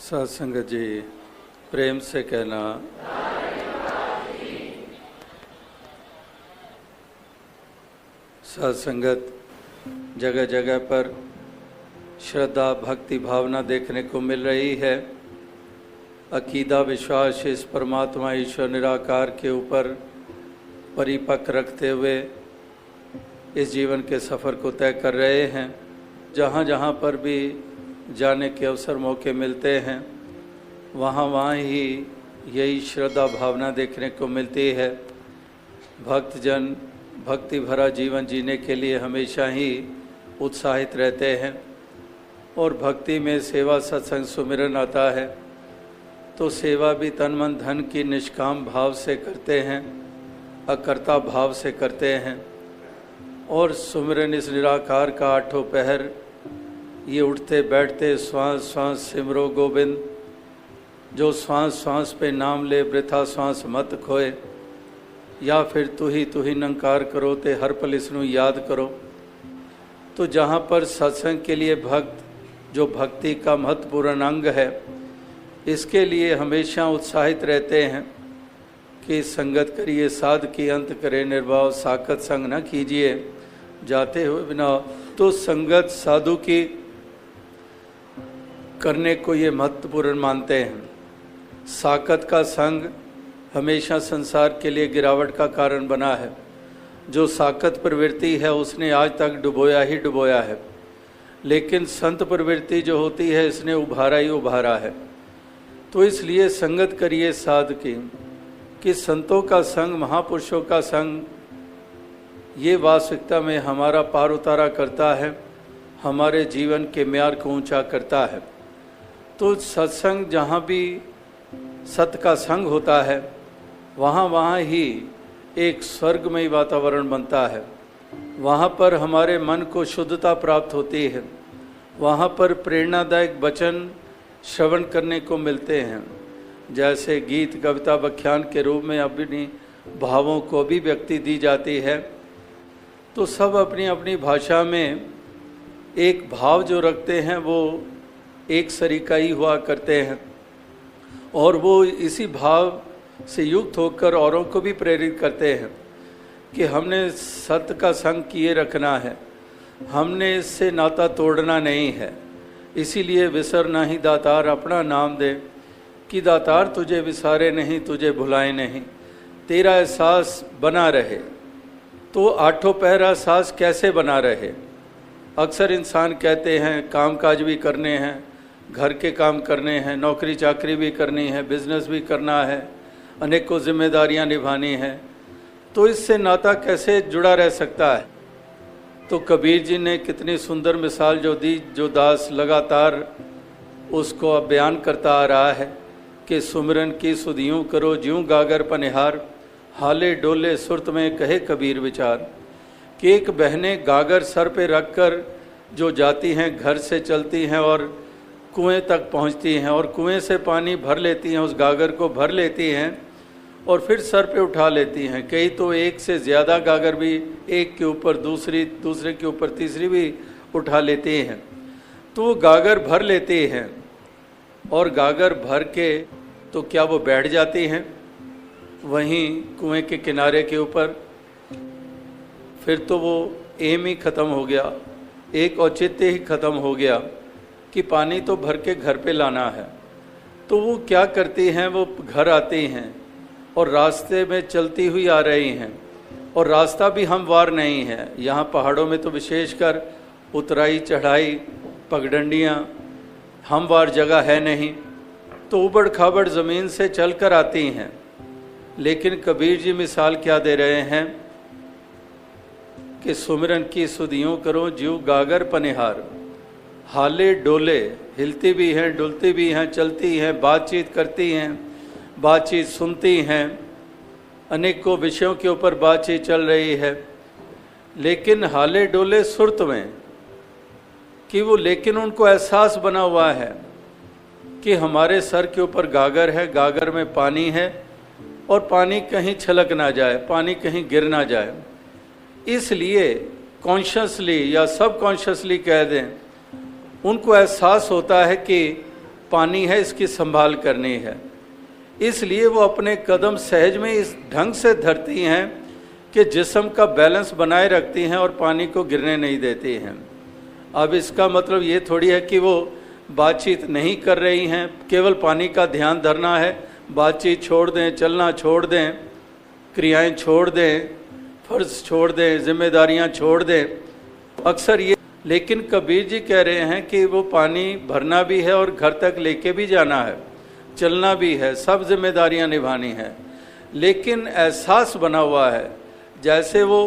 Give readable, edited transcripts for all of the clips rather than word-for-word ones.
साध संगत जी प्रेम से कहना साध संगत जगह जगह पर श्रद्धा भक्ति भावना देखने को मिल रही है। अकीदा विश्वास इस परमात्मा ईश्वर निराकार के ऊपर परिपक्व रखते हुए इस जीवन के सफ़र को तय कर रहे हैं। जहाँ जहाँ पर भी जाने के अवसर मौके मिलते हैं वहाँ ही यही श्रद्धा भावना देखने को मिलती है। भक्तजन भक्ति भरा जीवन जीने के लिए हमेशा ही उत्साहित रहते हैं और भक्ति में सेवा सत्संग सुमिरन आता है तो सेवा भी तन मन धन की निष्काम भाव से करते हैं, अकर्ता भाव से करते हैं। और सुमिरन इस निराकार का आठों पहर ये उठते बैठते श्वास श्वास सिमरो गोविंद, जो श्वास श्वास पे नाम ले वृथा श्वास मत खोए, या फिर तू ही नंकार करो ते हर पल इसनू याद करो। तो जहाँ पर सत्संग के लिए भक्त जो भक्ति का महत्वपूर्ण अंग है, इसके लिए हमेशा उत्साहित रहते हैं कि संगत करिए साध की अंत करे निर्भाव, साकत संग न कीजिए जाते हुए बिना। तो संगत साधु की करने को ये महत्वपूर्ण मानते हैं। साकत का संग हमेशा संसार के लिए गिरावट का कारण बना है। जो साकत प्रवृत्ति है उसने आज तक डुबोया ही डुबोया है, लेकिन संत प्रवृत्ति जो होती है इसने उभारा ही उभारा है। तो इसलिए संगत करिए साध की कि संतों का संग महापुरुषों का संग ये वास्तविकता में हमारा पार उतारा करता है, हमारे जीवन के म्यार को ऊंचा करता है। तो सत्संग जहाँ भी सत का संग होता है वहाँ ही एक स्वर्गमय वातावरण बनता है। वहाँ पर हमारे मन को शुद्धता प्राप्त होती है, वहाँ पर प्रेरणादायक वचन श्रवण करने को मिलते हैं। जैसे गीत कविता व्याख्यान के रूप में अपनी भावों को भी व्यक्ति दी जाती है, तो सब अपनी अपनी भाषा में एक भाव जो रखते हैं वो एक सरीका ही हुआ करते हैं और वो इसी भाव से युक्त होकर औरों को भी प्रेरित करते हैं कि हमने सत्य का संग किए रखना है, हमने इससे नाता तोड़ना नहीं है। इसीलिए विसर ना ही दातार अपना नाम दे कि दातार तुझे विसारे नहीं तुझे भुलाए नहीं, तेरा एहसास बना रहे। तो आठों पहरा एहसास कैसे बना रहे? अक्सर इंसान कहते हैं काम काज भी करने हैं, घर के काम करने हैं, नौकरी चाकरी भी करनी है, बिजनेस भी करना है, अनेकों जिम्मेदारियां निभानी हैं, तो इससे नाता कैसे जुड़ा रह सकता है? तो कबीर जी ने कितनी सुंदर मिसाल जो दी, जो दास लगातार उसको अब बयान करता आ रहा है कि सुमिरन की सुधियों करो ज्यों गागर पनिहार, हाले डोले सुरत में कहे कबीर विचार। कि एक बहनें गागर सर पे रखकर जो जाती हैं, घर से चलती हैं और कुएं तक पहुंचती हैं और कुएं से पानी भर लेती हैं, उस गागर को भर लेती हैं और फिर सर पे उठा लेती हैं। कई तो एक से ज़्यादा गागर भी एक के ऊपर दूसरी, दूसरे के ऊपर तीसरी भी उठा लेती हैं। तो वो गागर भर लेती हैं और गागर भर के तो क्या वो बैठ जाती हैं वहीं कुएं के किनारे के ऊपर? फिर तो वो एम ही ख़त्म हो गया, एक औचित्य ही ख़त्म हो गया कि पानी तो भर के घर पे लाना है। तो वो क्या करती हैं, वो घर आती हैं और रास्ते में चलती हुई आ रही हैं और रास्ता भी हमवार नहीं है। यहाँ पहाड़ों में तो विशेषकर उतराई चढ़ाई पगडंडियाँ हमवार जगह है नहीं, तो उबड़ खाबड़ ज़मीन से चल कर आती हैं। लेकिन कबीर जी मिसाल क्या दे रहे हैं कि सुमिरन की सुधियों करो ज्यों गागर पनिहार, हाले डोले, हिलती भी हैं डुलती भी हैं, चलती हैं, बातचीत करती हैं, बातचीत सुनती हैं, अनेकों विषयों के ऊपर बातचीत चल रही है। लेकिन हाले डोले सुरत में कि वो, लेकिन उनको एहसास बना हुआ है कि हमारे सर के ऊपर गागर है, गागर में पानी है और पानी कहीं छलक ना जाए, पानी कहीं गिर ना जाए। इसलिए कॉन्शियसली या सब कॉन्शियसली कह दें, उनको एहसास होता है कि पानी है, इसकी संभाल करनी है। इसलिए वो अपने कदम सहज में इस ढंग से धरती हैं कि जिस्म का बैलेंस बनाए रखती हैं और पानी को गिरने नहीं देती हैं। अब इसका मतलब ये थोड़ी है कि वो बातचीत नहीं कर रही हैं, केवल पानी का ध्यान धरना है, बातचीत छोड़ दें, चलना छोड़ दें, क्रियाएं छोड़ दें, फर्ज छोड़ दें, जिम्मेदारियां छोड़ दें, अक्सर ये। लेकिन कबीर जी कह रहे हैं कि वो पानी भरना भी है और घर तक लेके भी जाना है, चलना भी है, सब जिम्मेदारियां निभानी है। लेकिन एहसास बना हुआ है, जैसे वो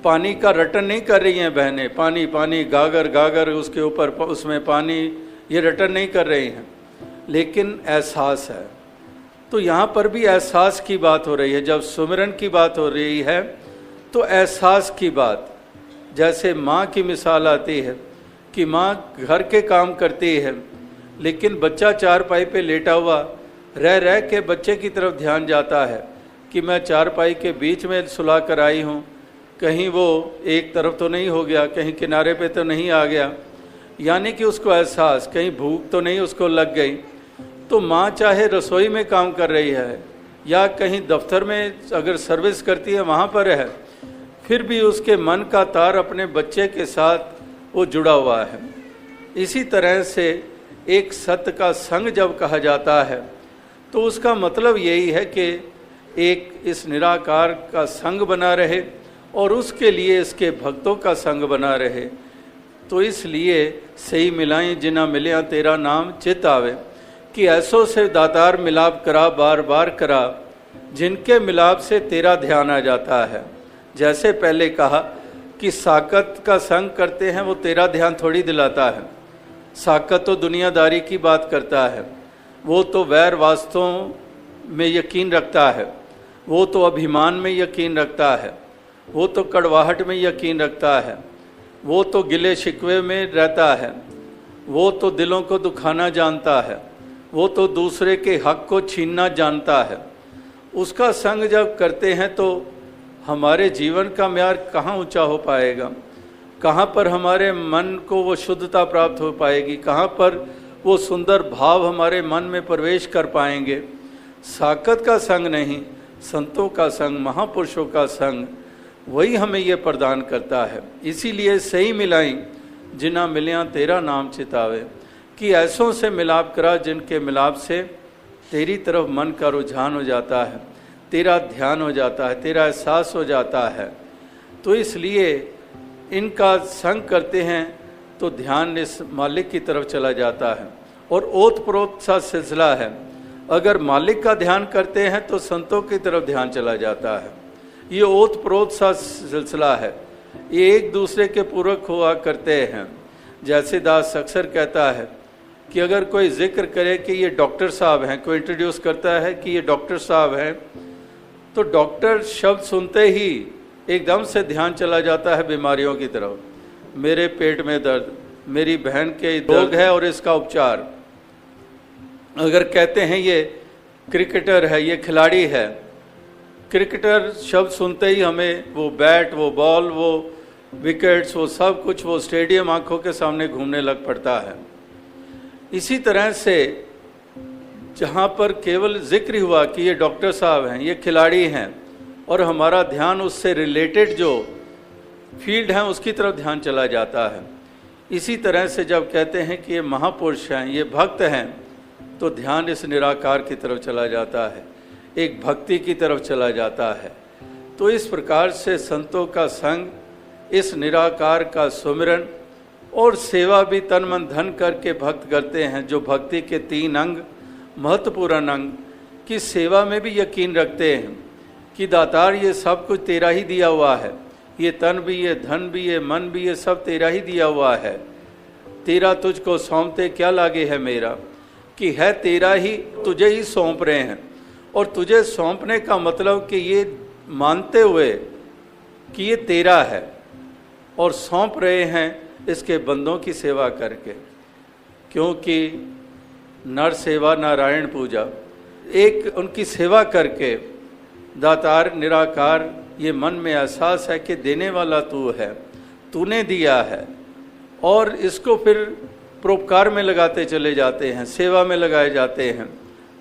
पानी का रटन नहीं कर रही हैं बहनें, पानी पानी गागर गागर उसके ऊपर उसमें पानी, ये रटन नहीं कर रही हैं, लेकिन एहसास है। तो यहाँ पर भी एहसास की बात हो रही है। जब सुमिरन की बात हो रही है तो एहसास की बात, जैसे माँ की मिसाल आती है कि माँ घर के काम करती है, लेकिन बच्चा चारपाई पे लेटा हुआ रह रह के बच्चे की तरफ ध्यान जाता है कि मैं चारपाई के बीच में सुला कर आई हूँ, कहीं वो एक तरफ तो नहीं हो गया, कहीं किनारे पे तो नहीं आ गया, यानी कि उसको एहसास, कहीं भूख तो नहीं उसको लग गई। तो माँ चाहे रसोई में काम कर रही है या कहीं दफ्तर में अगर सर्विस करती है वहाँ पर है, फिर भी उसके मन का तार अपने बच्चे के साथ वो जुड़ा हुआ है। इसी तरह से एक सत्य का संग जब कहा जाता है तो उसका मतलब यही है कि एक इस निराकार का संग बना रहे और उसके लिए इसके भक्तों का संग बना रहे। तो इसलिए सही मिलाएं जिना मिलिया तेरा नाम चित आवे, कि ऐसों से दातार मिलाप करा बार बार करा, जिनके मिलाप से तेरा ध्यान आ जाता है। जैसे पहले कहा कि साकत का संग करते हैं, वो तेरा ध्यान थोड़ी दिलाता है। साकत तो दुनियादारी की बात करता है, वो तो वैर वास्तवों में यकीन रखता है, वो तो अभिमान में यकीन रखता है, वो तो कड़वाहट में यकीन रखता है, वो तो गिले शिकवे में रहता है, वो तो दिलों को दुखाना जानता है, वो तो दूसरे के हक को छीनना जानता है। उसका संग जब करते हैं तो हमारे जीवन का म्यार कहाँ ऊंचा हो पाएगा, कहाँ पर हमारे मन को वो शुद्धता प्राप्त हो पाएगी, कहाँ पर वो सुंदर भाव हमारे मन में प्रवेश कर पाएंगे। साकत का संग नहीं, संतों का संग, महापुरुषों का संग, वही हमें ये प्रदान करता है। इसीलिए सही मिलाई जिना मिलिया तेरा नाम चितावे, कि ऐसों से मिलाप करा जिनके मिलाप से तेरी तरफ मन का रुझान हो जाता है, तेरा ध्यान हो जाता है, तेरा एहसास हो जाता है। तो इसलिए इनका संग करते हैं तो ध्यान इस मालिक की तरफ चला जाता है। और ओत प्रोत सा सिलसिला है, अगर मालिक का ध्यान करते हैं तो संतों की तरफ ध्यान चला जाता है। ये ओत प्रोत सा सिलसिला है, ये एक दूसरे के पूरक हुआ करते हैं। जैसे दास अक्सर कहता है कि अगर कोई जिक्र करे कि ये डॉक्टर साहब हैं, कोई इंट्रोड्यूस करता है कि ये डॉक्टर साहब हैं, तो डॉक्टर शब्द सुनते ही एकदम से ध्यान चला जाता है बीमारियों की तरफ। मेरे पेट में दर्द, मेरी बहन के रोग है और इसका उपचार। अगर कहते हैं ये क्रिकेटर है, ये खिलाड़ी है, क्रिकेटर शब्द सुनते ही हमें वो बैट, वो बॉल, वो विकेट्स, वो सब कुछ, वो स्टेडियम आंखों के सामने घूमने लग पड़ता है। इसी तरह से जहाँ पर केवल जिक्र हुआ कि ये डॉक्टर साहब हैं, ये खिलाड़ी हैं, और हमारा ध्यान उससे रिलेटेड जो फील्ड है उसकी तरफ ध्यान चला जाता है। इसी तरह से जब कहते हैं कि ये महापुरुष हैं, ये भक्त हैं, तो ध्यान इस निराकार की तरफ चला जाता है, एक भक्ति की तरफ चला जाता है। तो इस प्रकार से संतों का संग, इस निराकार का सुमिरन और सेवा भी तन मन धन करके भक्त करते हैं, जो भक्ति के 3 अंग, महत्वपूर्ण अंग की सेवा में भी यकीन रखते हैं कि दातार ये सब कुछ तेरा ही दिया हुआ है, ये तन भी, ये धन भी, ये मन भी, ये सब तेरा ही दिया हुआ है। तेरा तुझको सौंपते क्या लागे है मेरा, कि है तेरा ही, तुझे ही सौंप रहे हैं। और तुझे सौंपने का मतलब कि ये मानते हुए कि ये तेरा है, और सौंप रहे हैं इसके बंदों की सेवा करके, क्योंकि नर सेवा नारायण पूजा, एक उनकी सेवा करके दातार निराकार ये मन में एहसास है कि देने वाला तू है, तूने दिया है, और इसको फिर परोपकार में लगाते चले जाते हैं, सेवा में लगाए जाते हैं,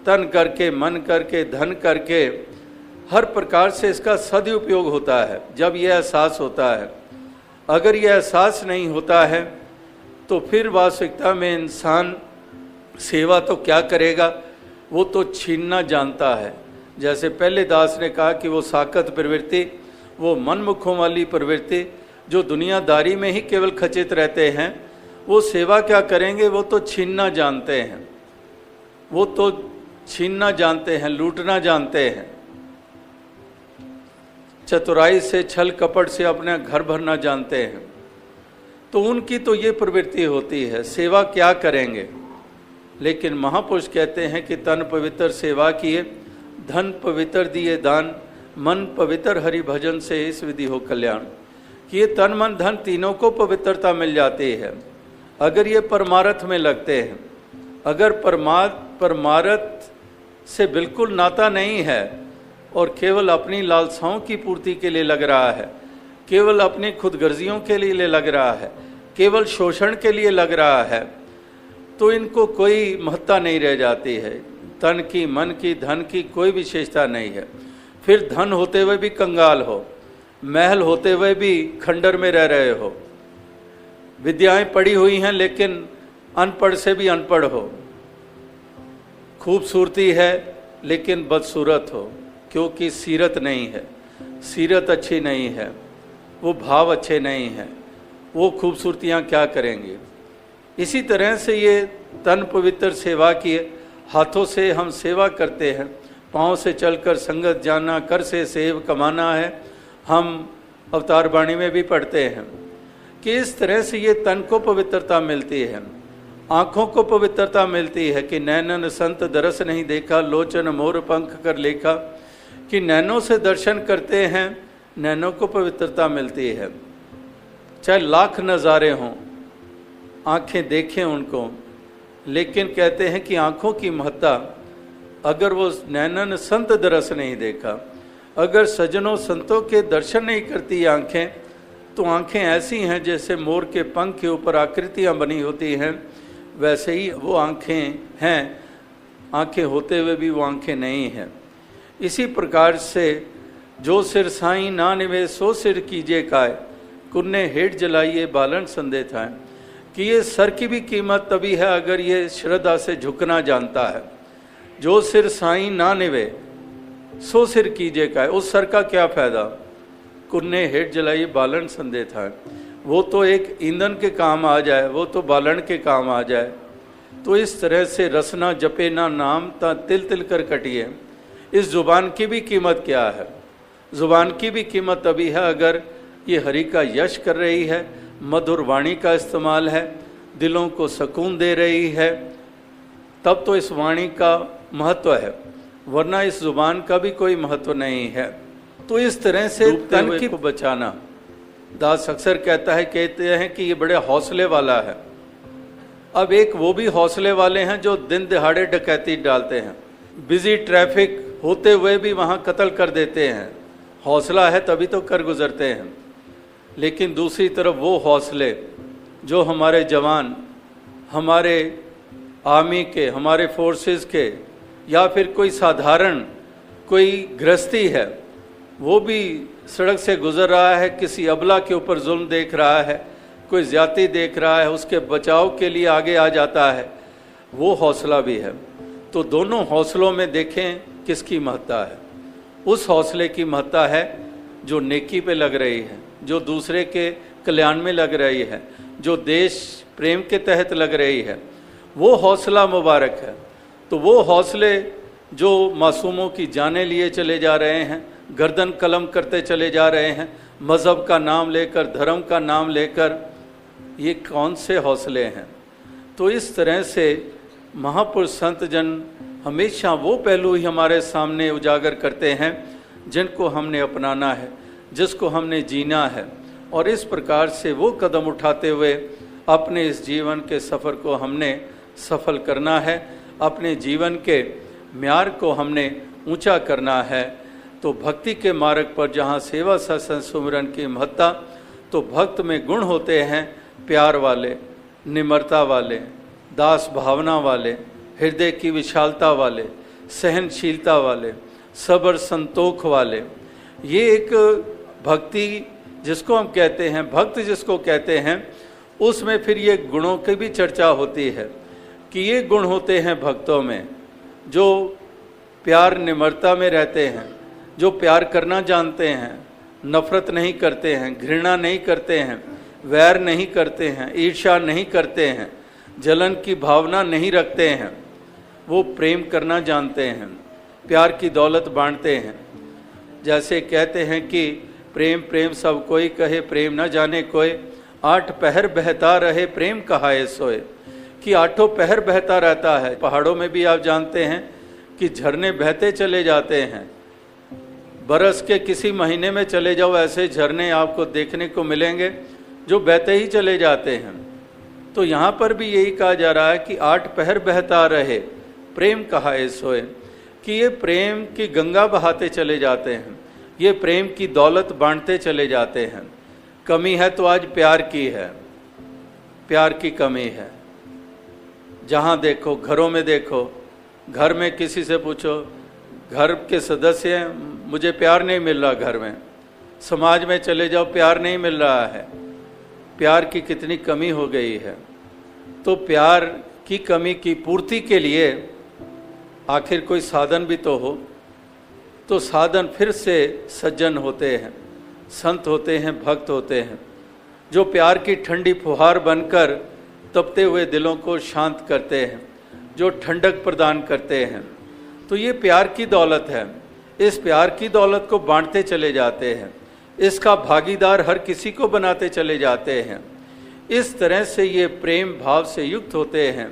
तन करके, मन करके, धन करके, हर प्रकार से इसका सदुपयोग होता है जब यह एहसास होता है। अगर यह एहसास नहीं होता है तो फिर वास्तविकता में इंसान सेवा तो क्या करेगा, वो तो छीनना जानता है। जैसे पहले दास ने कहा कि वो साकत प्रवृत्ति, वो मनमुखों वाली प्रवृत्ति जो दुनियादारी में ही केवल खचित रहते हैं, वो सेवा क्या करेंगे, वो तो छीनना जानते हैं, वो तो छीनना जानते हैं, लूटना जानते हैं, चतुराई से, छल कपट से अपना घर भरना जानते हैं। तो उनकी तो ये प्रवृत्ति होती है, सेवा क्या करेंगे। लेकिन महापुरुष कहते हैं कि तन पवित्र सेवा किए, धन पवित्र दिए दान, मन पवित्र हरि भजन से इस विधि हो कल्याण। कि ये तन मन धन तीनों को पवित्रता मिल जाती है अगर ये परमार्थ में लगते हैं। अगर परमार्थ से बिल्कुल नाता नहीं है और केवल अपनी लालसाओं की पूर्ति के लिए लग रहा है, केवल अपनी खुदगर्जियों के लिए लग रहा है, केवल शोषण के लिए लग रहा है, तो इनको कोई महत्ता नहीं रह जाती है। तन की, मन की, धन की कोई विशेषता नहीं है। फिर धन होते हुए भी कंगाल हो, महल होते हुए भी खंडर में रह रहे हो, विद्याएं पढ़ी हुई हैं लेकिन अनपढ़ से भी अनपढ़ हो, खूबसूरती है लेकिन बदसूरत हो, क्योंकि सीरत नहीं है, सीरत अच्छी नहीं है, वो भाव अच्छे नहीं हैं, वो खूबसूरतियाँ क्या करेंगी। इसी तरह से ये तन पवित्र सेवा किए, हाथों से हम सेवा करते हैं, पाँव से चलकर संगत जाना, कर से सेव कमाना है। हम अवतार वाणी में भी पढ़ते हैं कि इस तरह से ये तन को पवित्रता मिलती है, आँखों को पवित्रता मिलती है कि नैनन संत दरस नहीं देखा, लोचन मोर पंख कर लेखा। कि नैनों से दर्शन करते हैं, नैनों को पवित्रता मिलती है। चाहे लाख नज़ारे हों, आँखें देखें उनको, लेकिन कहते हैं कि आँखों की महत्ता, अगर वो नैनन संत दरस नहीं देखा, अगर सज्जनों संतों के दर्शन नहीं करती आँखें, तो आँखें ऐसी हैं जैसे मोर के पंख के ऊपर आकृतियाँ बनी होती हैं, वैसे ही वो आँखें हैं, आँखें होते हुए भी वो आँखें नहीं हैं। इसी प्रकार से जो सिर साईं ना निवे सो सिर कीजिए काय, कुन्ने हेठ जलाइए बालन संदे थाए। कि ये सर की भी कीमत तभी है अगर ये श्रद्धा से झुकना जानता है। जो सिर साईं ना निवे सो सिर कीजिए काय, उस सर का क्या फायदा, कुन्ने हेठ जलाइए बालन संदे थाए। वो तो एक ईंधन के काम आ जाए, वो तो बालन के काम आ जाए। तो इस तरह से रसना जपे ना नाम ता तिल तिल कर कटिए। इस जुबान की भी कीमत क्या है, जुबान की भी कीमत तभी है अगर ये हरि का यश कर रही है, मधुर वाणी का इस्तेमाल है, दिलों को सुकून दे रही है, तब तो इस वाणी का महत्व है, वरना इस जुबान का भी कोई महत्व नहीं है। तो इस तरह से तन की बचाना, दास अक्सर कहते हैं कि ये बड़े हौसले वाला है। अब एक वो भी हौसले वाले हैं जो दिन दिहाड़े डकैती डालते हैं, बिजी ट्रैफिक होते हुए भी वहाँ कत्ल कर देते हैं। हौसला है तभी तो कर गुजरते हैं। लेकिन दूसरी तरफ वो हौसले जो हमारे जवान, हमारे आर्मी के, हमारे फोर्सेस के, या फिर कोई साधारण कोई गृहस्थी है, वो भी सड़क से गुजर रहा है, किसी अबला के ऊपर जुल्म देख रहा है, कोई ज्यादती देख रहा है, उसके बचाव के लिए आगे आ जाता है, वो हौसला भी है। तो दोनों हौसलों में देखें किसकी महत्ता है। उस हौसले की महत्ता है जो नेकी पे लग रही है, जो दूसरे के कल्याण में लग रही है, जो देश प्रेम के तहत लग रही है, वो हौसला मुबारक है। तो वो हौसले जो मासूमों की जानें लिए चले जा रहे हैं, गर्दन कलम करते चले जा रहे हैं, मज़हब का नाम लेकर, धर्म का नाम लेकर, ये कौन से हौसले हैं। तो इस तरह से महापुरुष संत जन हमेशा वो पहलू ही हमारे सामने उजागर करते हैं जिनको हमने अपनाना है, जिसको हमने जीना है, और इस प्रकार से वो कदम उठाते हुए अपने इस जीवन के सफ़र को हमने सफल करना है, अपने जीवन के म्यार को हमने ऊंचा करना है। तो भक्ति के मार्ग पर जहाँ सेवा सत्संग सुमिरन की महत्ता, तो भक्त में गुण होते हैं प्यार वाले, निम्रता वाले, दास भावना वाले, हृदय की विशालता वाले, सहनशीलता वाले, सब्र संतोख वाले। ये एक भक्ति जिसको हम कहते हैं, भक्त जिसको कहते हैं, उसमें फिर ये गुणों की भी चर्चा होती है कि ये गुण होते हैं भक्तों में जो प्यार निम्रता में रहते हैं, जो प्यार करना जानते हैं, नफरत नहीं करते हैं, घृणा नहीं करते हैं, वैर नहीं करते हैं, ईर्ष्या नहीं करते हैं, जलन की भावना नहीं रखते हैं, वो प्रेम करना जानते हैं, प्यार की दौलत बांटते हैं। जैसे कहते हैं कि प्रेम प्रेम सब कोई कहे, प्रेम न जाने कोई, 8 पहर बहता रहे प्रेम कहाए सोए, कि 8 पहर बहता रहता है। पहाड़ों में भी आप जानते हैं कि झरने बहते चले जाते हैं, बरस के किसी महीने में चले जाओ, ऐसे झरने आपको देखने को मिलेंगे जो बहते ही चले जाते हैं। तो यहाँ पर भी यही कहा जा रहा है कि 8 पहर बहता रहे प्रेम कहाए सोए, कि ये प्रेम की गंगा बहाते चले जाते हैं, ये प्रेम की दौलत बांटते चले जाते हैं। कमी है तो आज प्यार की है, प्यार की कमी है। जहाँ देखो, घरों में देखो, घर में किसी से पूछो, घर के सदस्य हैं, मुझे प्यार नहीं मिल रहा घर में। समाज में चले जाओ, प्यार नहीं मिल रहा है। प्यार की कितनी कमी हो गई है। तो प्यार की कमी की पूर्ति के लिए आखिर कोई साधन भी तो हो। तो साधन फिर से सज्जन होते हैं, संत होते हैं, भक्त होते हैं, जो प्यार की ठंडी फुहार बनकर तपते हुए दिलों को शांत करते हैं, जो ठंडक प्रदान करते हैं। तो ये प्यार की दौलत है। इस प्यार की दौलत को बांटते चले जाते हैं, इसका भागीदार हर किसी को बनाते चले जाते हैं। इस तरह से ये प्रेम भाव से युक्त होते हैं।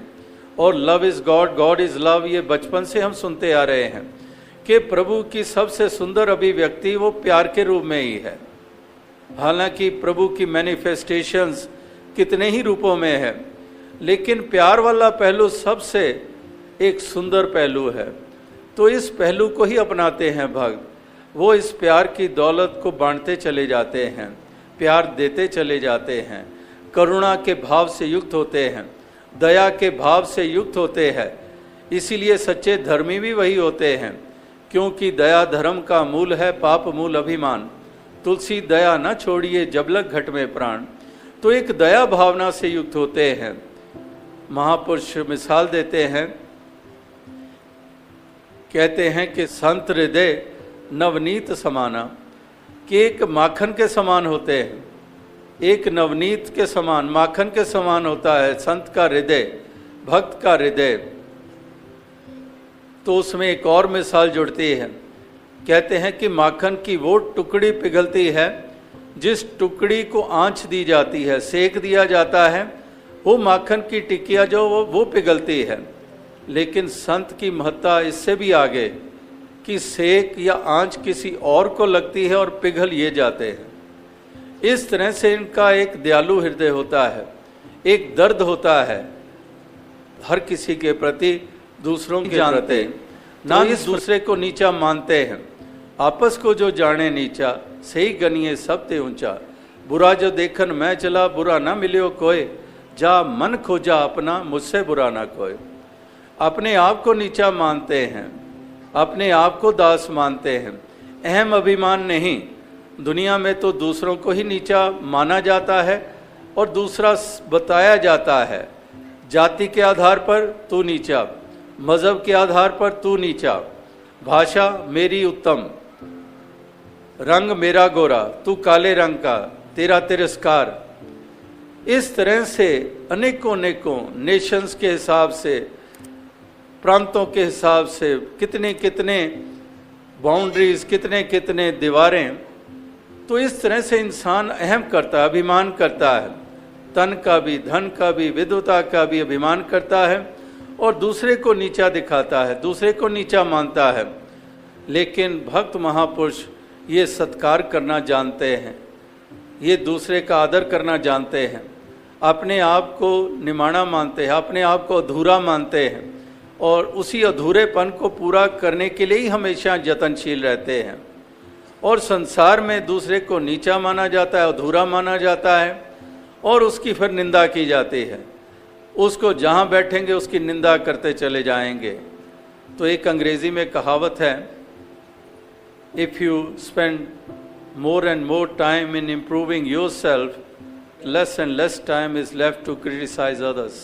और love is God, God is love, ये बचपन से हम सुनते आ रहे हैं कि प्रभु की सबसे सुंदर अभिव्यक्ति वो प्यार के रूप में ही है। हालांकि प्रभु की मैनिफेस्टेशंस कितने ही रूपों में है, लेकिन प्यार वाला पहलू सबसे एक सुंदर पहलू है। तो इस पहलू को ही अपनाते हैं भक्त। वो इस प्यार की दौलत को बांटते चले जाते हैं, प्यार देते चले जाते हैं, करुणा के भाव से युक्त होते हैं, दया के भाव से युक्त होते हैं। इसीलिए सच्चे धर्मी भी वही होते हैं, क्योंकि दया धर्म का मूल है, पाप मूल अभिमान। तुलसी दया न छोड़िए जब लग घट में प्राण। तो एक दया भावना से युक्त होते हैं। महापुरुष मिसाल देते हैं, कहते हैं कि संत हृदय नवनीत समाना, कि एक माखन के समान होते हैं, एक नवनीत के समान, माखन के समान होता है संत का हृदय, भक्त का हृदय। तो उसमें एक और मिसाल जुड़ती है। कहते हैं कि माखन की वो टुकड़ी पिघलती है जिस टुकड़ी को आंच दी जाती है, सेक दिया जाता है, वो माखन की टिकिया जो वो पिघलती है। लेकिन संत की महत्ता इससे भी आगे कि सेक या आंच किसी और को लगती है और पिघल ये जाते हैं। इस तरह से इनका एक दयालु हृदय होता है, एक दर्द होता है हर किसी के प्रति, दूसरों के जानते ना इस दूसरे को नीचा मानते हैं। आपस को जो जाने नीचा, सही गनिए सब ते ऊंचा। बुरा जो देखन मैं चला, बुरा ना मिलियो कोई, जा मन खोजा अपना, मुझसे बुरा ना कोई। अपने आप को नीचा मानते हैं, अपने आप को दास मानते हैं, अहम अभिमान नहीं। दुनिया में तो दूसरों को ही नीचा माना जाता है और दूसरा बताया जाता है। जाति के आधार पर तू नीचा, मज़हब के आधार पर तू नीचा, भाषा मेरी उत्तम, रंग मेरा गोरा, तू काले रंग का, तेरा तिरस्कार। इस तरह से अनेकों अनेकों नेशंस के हिसाब से, प्रांतों के हिसाब से कितने कितने बाउंड्रीज, कितने कितने दीवारें। तो इस तरह से इंसान अहम करता है, अभिमान करता है, तन का भी, धन का भी, विद्वता का भी अभिमान करता है और दूसरे को नीचा दिखाता है, दूसरे को नीचा मानता है। लेकिन भक्त महापुरुष ये सत्कार करना जानते हैं, ये दूसरे का आदर करना जानते हैं, अपने आप को निमाणा मानते हैं, अपने आप को अधूरा मानते हैं और उसी अधूरेपन को पूरा करने के लिए ही हमेशा यत्नशील रहते हैं। और संसार में दूसरे को नीचा माना जाता है, अधूरा माना जाता है और उसकी फिर निंदा की जाती है। उसको जहाँ बैठेंगे उसकी निंदा करते चले जाएंगे। तो एक अंग्रेजी में कहावत है, if you spend more and more time in improving yourself, less and less time is left to criticize others।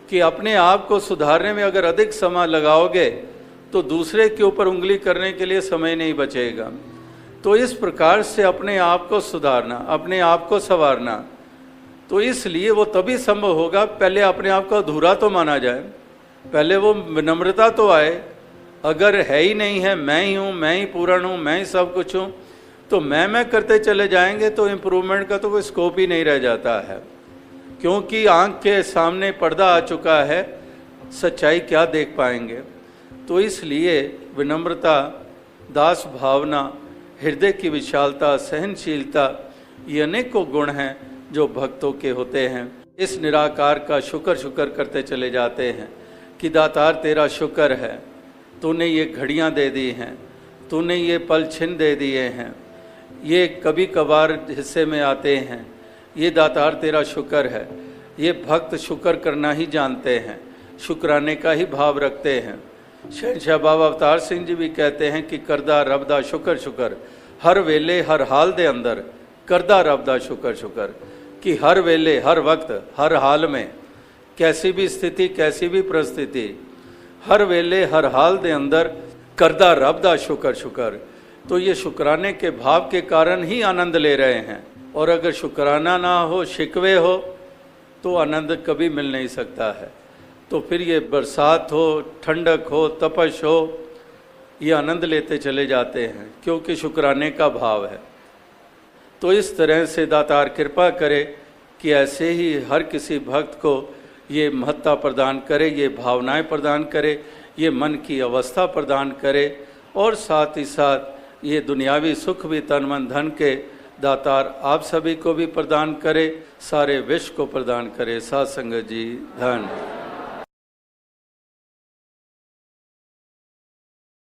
कि अपने आप को सुधारने में अगर अधिक समय लगाओगे तो दूसरे के ऊपर उंगली करने के लिए समय नहीं बचेगा। तो इस प्रकार से अपने आप को सुधारना, अपने आप को संवारना, तो इसलिए वो तभी संभव होगा, पहले अपने आप को अधूरा तो माना जाए, पहले वो विनम्रता तो आए। अगर है ही नहीं है, मैं ही हूँ, मैं ही पूर्ण हूँ, मैं ही सब कुछ हूँ, तो मैं करते चले जाएंगे तो इम्प्रूवमेंट का तो कोई स्कोप ही नहीं रह जाता है, क्योंकि आंख के सामने पर्दा आ चुका है, सच्चाई क्या देख पाएंगे। तो इसलिए विनम्रता, दास भावना, हृदय की विशालता, सहनशीलता, ये अनेकों गुण हैं जो भक्तों के होते हैं। इस निराकार का शुक्र करते चले जाते हैं कि दातार तेरा शुक्र है, तूने ये घड़ियाँ दे दी हैं, तूने ये पल छिन दे दिए हैं, ये कभी कभार हिस्से में आते हैं, ये दातार तेरा शुक्र है। ये भक्त शुक्र करना ही जानते हैं, शुक्राने का ही भाव रखते हैं। शहंशाह बाबा अवतार सिंह जी भी कहते हैं कि करदा रब दा शुक्र, हर वेले हर हाल दे अंदर करदा रब दा शुक्र, कि हर वेले हर वक्त हर हाल में, कैसी भी स्थिति कैसी भी परिस्थिति, हर वेले हर हाल दे अंदर करदा रब दा शुक्र। तो ये शुक्राने के भाव के कारण ही आनंद ले रहे हैं, और अगर शुक्राना ना हो, शिकवे हो, तो आनंद कभी मिल नहीं सकता है। तो फिर ये बरसात हो, ठंडक हो, तपश हो, ये आनंद लेते चले जाते हैं, क्योंकि शुक्राने का भाव है। तो इस तरह से दातार कृपा करे कि ऐसे ही हर किसी भक्त को ये महत्ता प्रदान करे, ये भावनाएं प्रदान करे, ये मन की अवस्था प्रदान करे, और साथ ही साथ ये दुनियावी सुख भी तन मन धन के दातार आप सभी को भी प्रदान करे, सारे विश्व को प्रदान करे। साथ संगत जी धन।